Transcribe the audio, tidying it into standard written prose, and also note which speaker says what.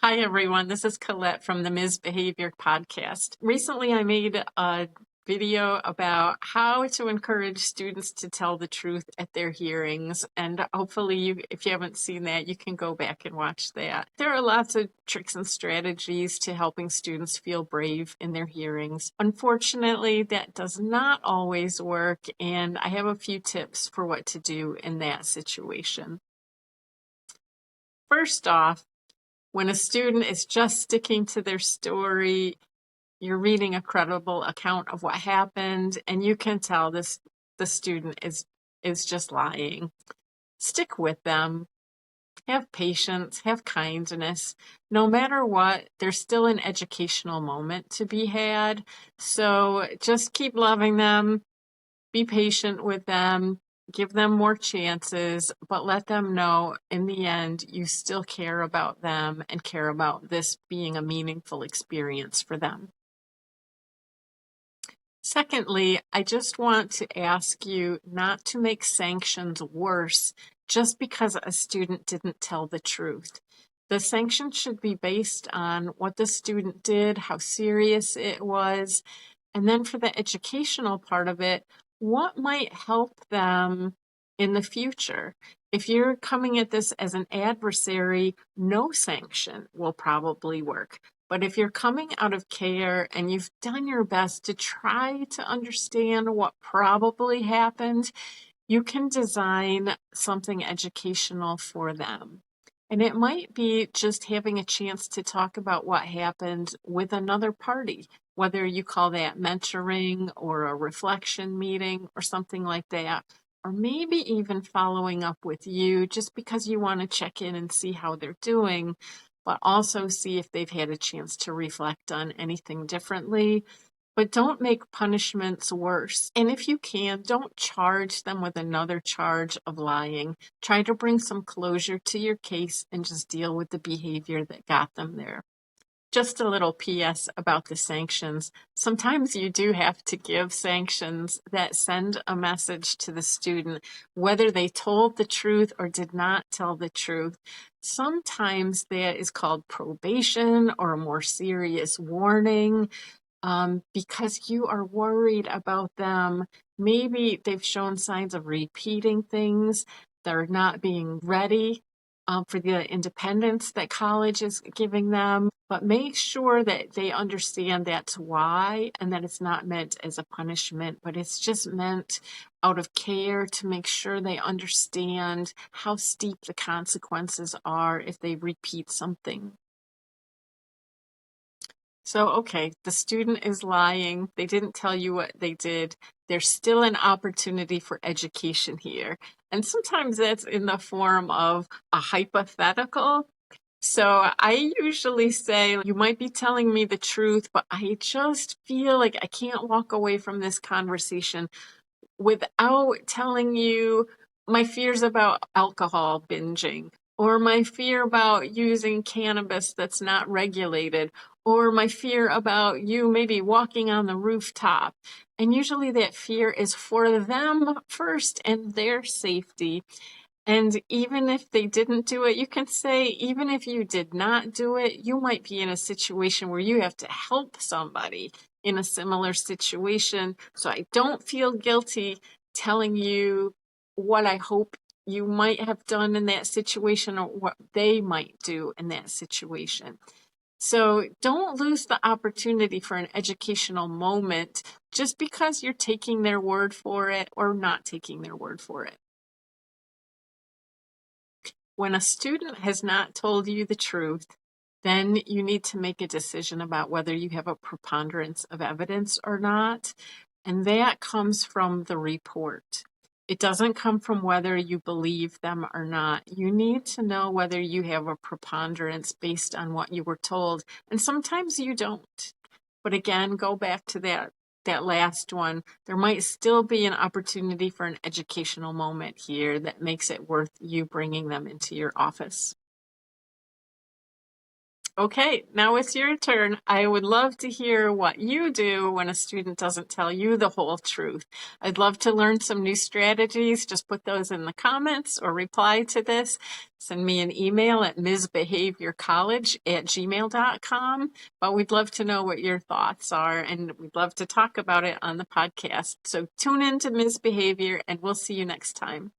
Speaker 1: Hi, everyone. This is Colette from the Ms. Behavior podcast. Recently, I made a video about how to encourage students to tell the truth at their hearings. And hopefully, if you haven't seen that, you can go back and watch that. There are lots of tricks and strategies to helping students feel brave in their hearings. Unfortunately, that does not always work. And I have a few tips for what to do in that situation. First off, when a student is just sticking to their story, you're reading a credible account of what happened, and you can tell the student is just lying. Stick with them. Have patience, have kindness. No matter what, there's still an educational moment to be had. So just keep loving them, be patient with them, give them more chances, but let them know in the end you still care about them and care about this being a meaningful experience for them. Secondly, I just want to ask you not to make sanctions worse just because a student didn't tell the truth. The sanction should be based on what the student did, how serious it was, and then for the educational part of it, what might help them in the future? If you're coming at this as an adversary, no sanction will probably work. But if you're coming out of care and you've done your best to try to understand what probably happened, you can design something educational for them. And it might be just having a chance to talk about what happened with another party, whether you call that mentoring or a reflection meeting or something like that, or maybe even following up with you just because you want to check in and see how they're doing, but also see if they've had a chance to reflect on anything differently. But don't make punishments worse. And if you can, don't charge them with another charge of lying. Try to bring some closure to your case and just deal with the behavior that got them there. Just a little PS about the sanctions. Sometimes you do have to give sanctions that send a message to the student, whether they told the truth or did not tell the truth. Sometimes that is called probation or a more serious warning. Because you are worried about them. Maybe they've shown signs of repeating things. They're not being ready for the independence that college is giving them. But make sure that they understand that's why and that it's not meant as a punishment, but it's just meant out of care to make sure they understand how steep the consequences are if they repeat something. So, okay, the student is lying. They didn't tell you what they did. There's still an opportunity for education here. And sometimes that's in the form of a hypothetical. So I usually say, you might be telling me the truth, but I just feel like I can't walk away from this conversation without telling you my fears about alcohol binging, or my fear about using cannabis that's not regulated, or my fear about you maybe walking on the rooftop. And usually that fear is for them first and their safety. And even if they didn't do it, you can say, even if you did not do it, you might be in a situation where you have to help somebody in a similar situation. So I don't feel guilty telling you what I hope you might have done in that situation or what they might do in that situation. So don't lose the opportunity for an educational moment just because you're taking their word for it or not taking their word for it. When a student has not told you the truth, then you need to make a decision about whether you have a preponderance of evidence or not. And that comes from the report. It doesn't come from whether you believe them or not. You need to know whether you have a preponderance based on what you were told. And sometimes you don't. But again, go back to that last one. There might still be an opportunity for an educational moment here that makes it worth you bringing them into your office. Okay, now it's your turn. I would love to hear what you do when a student doesn't tell you the whole truth. I'd love to learn some new strategies. Just put those in the comments or reply to this. Send me an email at msbehaviorcollege@gmail.com. But we'd love to know what your thoughts are, and we'd love to talk about it on the podcast. So tune in to Ms. Behavior, and we'll see you next time.